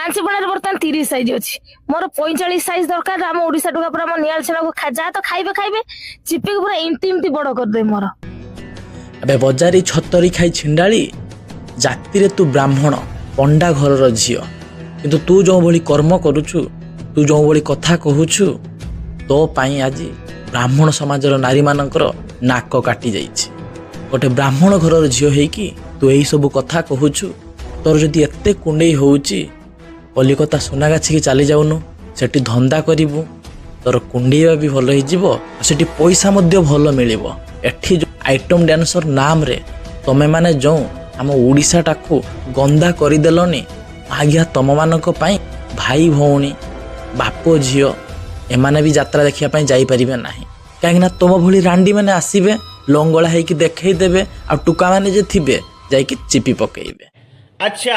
कांचीपड़ा बर्तमान 30 साइज अच्छी मोर 45 साइज दरकार आम ओडिशा टुका पूरा निआल छेला जा तो खाइबे खाइबे चिपे पूरा इमती इमती बड़ कर दे मोर अबे बजारी छतरी खाई छिंडाली जाति रे तू ब्राह्मण पंडा घर झियो किंतु तू जो भली कर्म करुछु तू जो भली कथा कहूछु तो पाई आज ब्राह्मण समाजर नारी मानकर नाक काटी जाइछि गोटे ब्राह्मण घर झियो हेकी तू यही सब कथा कहूछु तोर जदि एते कुंडई होउछि कलिकता सोनागाछी की चली जाऊनु सेठी धंदा करिवु तोर कुंडेଇବା भी भल हो सेठी पैसा मध्य भल मिलिबो एठी जो आइटम डांसर नाम रे तमे माने जो आम ओडिशा टाकू गंदा करदेलनी आज्ञा तुम मानक पई भाई भौणी बाप झियो एमाने भी यात्रा देखिया पई जाई परिबे नाही काहेकि तुम भली रांडी माने आसीबे लंगला हेकी देखै देबे आ टुका माने जे थिबे जाई कि चिपी पकेइबे। अच्छा